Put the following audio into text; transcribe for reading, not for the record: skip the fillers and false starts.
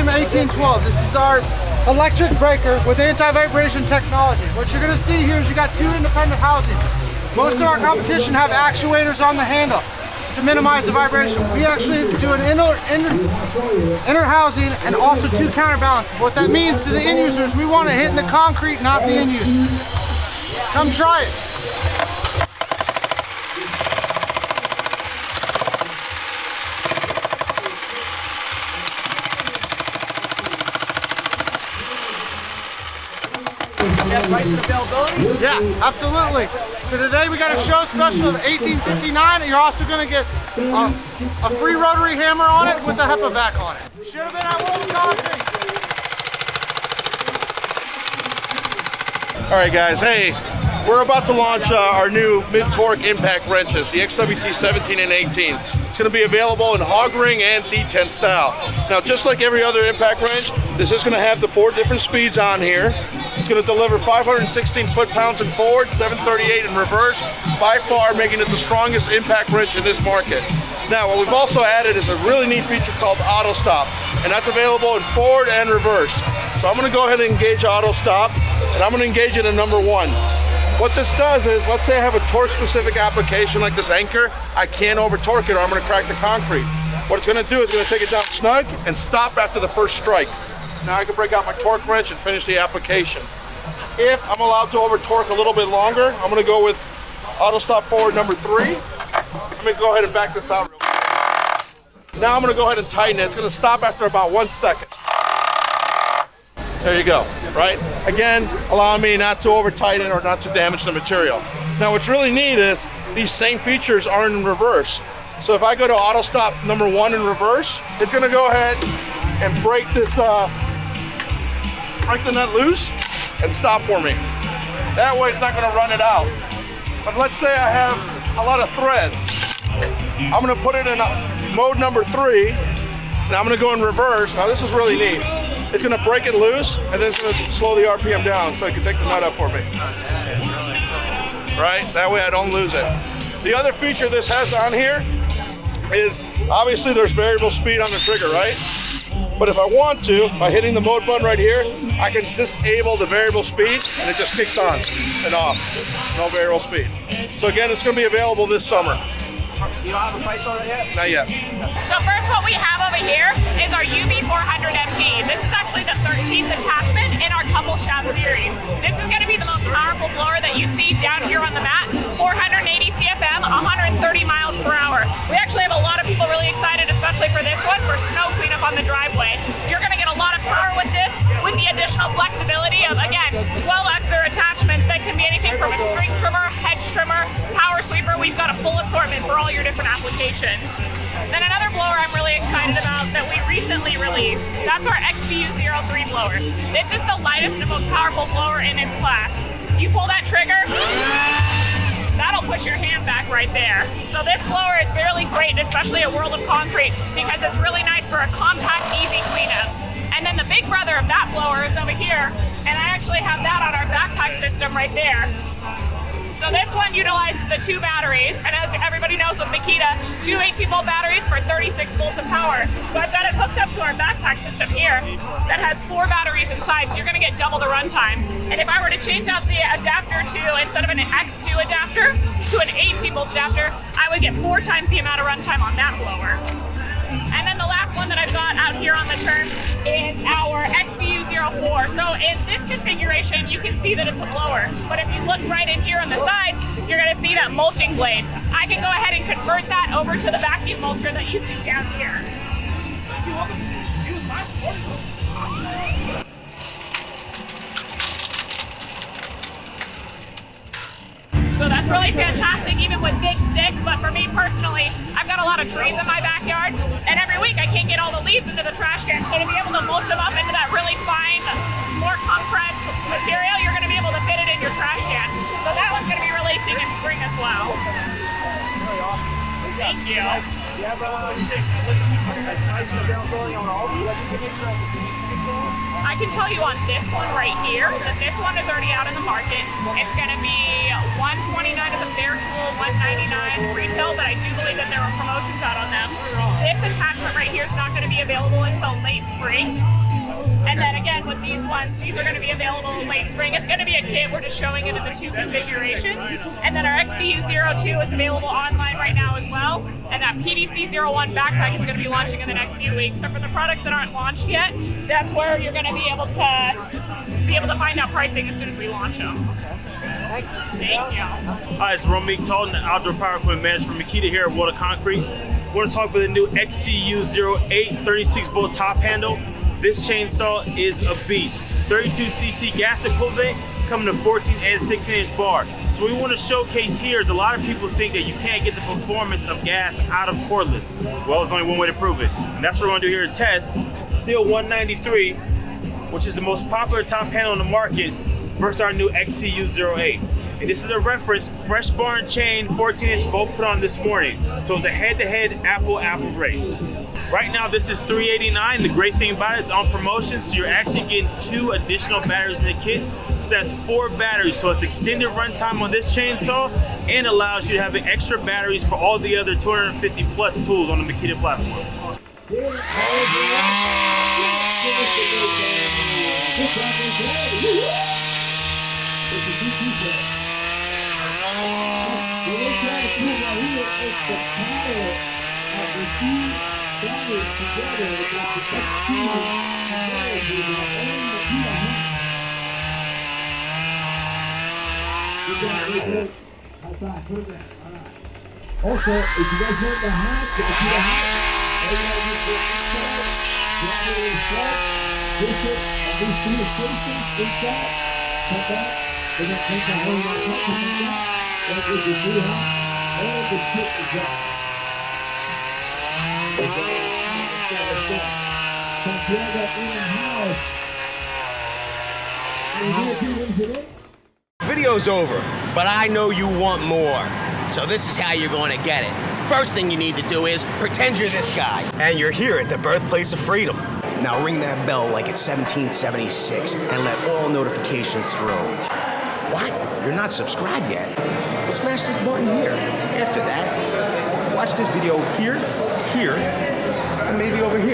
Premium 1812. This is our electric breaker with anti-vibration technology. What you're going to see here is you got two independent housings. Most of our competition have actuators on the handle to minimize the vibration. We actually do an inner housing and also two counterbalances. What that means to the end users, we want to hit in the concrete, not the end user. Come try it. Price and availability? Yeah, absolutely. So today we got a show special of $18.59, and you're also going to get a free rotary hammer on it with the HEPA vac on it. You should have been at World Concrete. All right, guys. Hey, we're about to launch our new mid-torque impact wrenches, the XWT 17 and 18. It's going to be available in hog ring and detent style. Now, just like every other impact wrench, this is going to have the 4 different speeds on here. It's going to deliver 516 foot-pounds in forward, 738 in reverse, by far making it the strongest impact wrench in this market. Now, what we've also added is a really neat feature called auto stop, and that's available in forward and reverse. So I'm going to go ahead and engage auto stop, and I'm going to engage it in number 1. What this does is, let's say I have a torque-specific application like this anchor, I can't over-torque it or I'm going to crack the concrete. What it's going to do is going to take it down snug and stop after the first strike. Now I can break out my torque wrench and finish the application. If I'm allowed to over-torque a little bit longer, I'm going to go with auto stop forward number 3. Let me go ahead and back this out real quick. Now I'm going to go ahead and tighten it. It's going to stop after about 1 second. There you go, right? Again, allowing me not to over-tighten or not to damage the material. Now what's really neat is these same features are in reverse. So if I go to auto stop number 1 in reverse, it's going to go ahead and break this, break the nut loose and stop for me. That way it's not going to run it out. But let's say I have a lot of thread. I'm going to put it in mode number 3, and I'm going to go in reverse. Now this is really neat. It's going to break it loose, and then it's going to slow the RPM down so it can take the nut up for me. Right? That way I don't lose it. The other feature this has on here is, obviously there's variable speed on the trigger, right? But if I want to, by hitting the mode button right here, I can disable the variable speed, and it just kicks on and off. No variable speed. So again, it's going to be available this summer. You don't have a price on it yet? Not yet. So first, what we have over here is our UB400MP. This is actually the 13th attachment in our couple shaft series. This is going to be the most powerful blower that you see down here on the mat. 480 CFM, 130 miles per hour. We actually have a lot of people really excited, especially for this one, for snow cleanup on the driveway. You're going to get a lot of power with this, with the additional flexibility of, again, 12 extra attachments that can be anything from a string trimmer, hedge trimmer, power sweeper. We've got a full assortment for all your different applications. Then another blower I'm really excited about that we recently released, that's our XVU03 blower. This is the lightest and most powerful blower in its class. You pull that trigger, that'll push your hand back right there. So this blower is really great, especially at World of Concrete, because it's really nice for a compact, easy cleanup. And then the big brother of that blower is over here, and I actually have that on our backpack system right there. So this one utilizes the 2 batteries, and as everybody knows with MAKITA, 2 18-volt batteries for 36 volts of power. So I've got it hooked up to our backpack system here that has 4 batteries inside, so you're going to get double the runtime. And if I were to change out the adapter to, instead of an X2 adapter, to an 18-volt adapter, I would get 4 times the amount of runtime on that blower. And then the last one that I've got out here on the turn is our XVU04. So in this configuration, you can see that it's a blower. But if you look right in here on the side, you're going to see that mulching blade. I can go ahead and convert that over to the vacuum mulcher that you see down here. So that's really fantastic, even with big sticks. But for me personally, I've got a lot of trees in my backyard, and every week I can't get all the leaves into the trash can. So to be able to mulch them up into that really fine, more compressed material, you're going to be able to fit it in your trash can. So that one's going to be releasing in spring as well. Really awesome. Thank you. Do you have price and availability on all these? I I can tell you on this one right here that this one is already out in the market. It's going to be $129 as a bare tool, $199 retail, but I do believe that there are promotions out on them. This attachment right here is not going to be available until late spring. And then again, with these ones, these are going to be available in late spring. It's going to be a kit. We're just showing it in the 2 configurations. And then our XBU02 is available online right now as well. And that PDC01 backpack is going to be launching in the next few weeks. So for the products that aren't launched yet, that's where you're going to be able to find out pricing as soon as we launch them. Thank you. Hi, it's Romik Talton, Outdoor Power Equipment Manager for Makita here at World of Concrete. I want to talk about the new XCU08 36-volt top handle. This chainsaw is a beast. 32cc gas equivalent, coming to 14 and 16-inch bar. So what we want to showcase here is a lot of people think that you can't get the performance of gas out of cordless. Well, there's only one way to prove it, and that's what we're going to do here to test. Steel 193, which is the most popular top handle on the market, versus our new XCU08. And this is a reference, Fresh Barn chain, 14-inch, both put on this morning. So it's a head-to-head apple-apple race. Right now, this is $389. The great thing about it, it's on promotion, so you're actually getting 2 additional batteries in the kit. So that's 4 batteries, so it's extended runtime on this chainsaw and allows you to have extra batteries for all the other 250 plus tools on the Makita platform. Also, if you guys want the hat, the Makita hat, all you gotta do is drop it in front, push it, at least 3 stations inside, come back, and then take the whole lot of like that, and with the new hat, and the kit is done. Compare that in the house. And here he brings it in. Video's over, but I know you want more. So this is how you're going to get it. First thing you need to do is pretend you're this guy. And you're here at the birthplace of freedom. Now ring that bell like it's 1776 and let all notifications through. What? You're not subscribed yet? Well, smash this button here. After that, watch this video here, and maybe over here.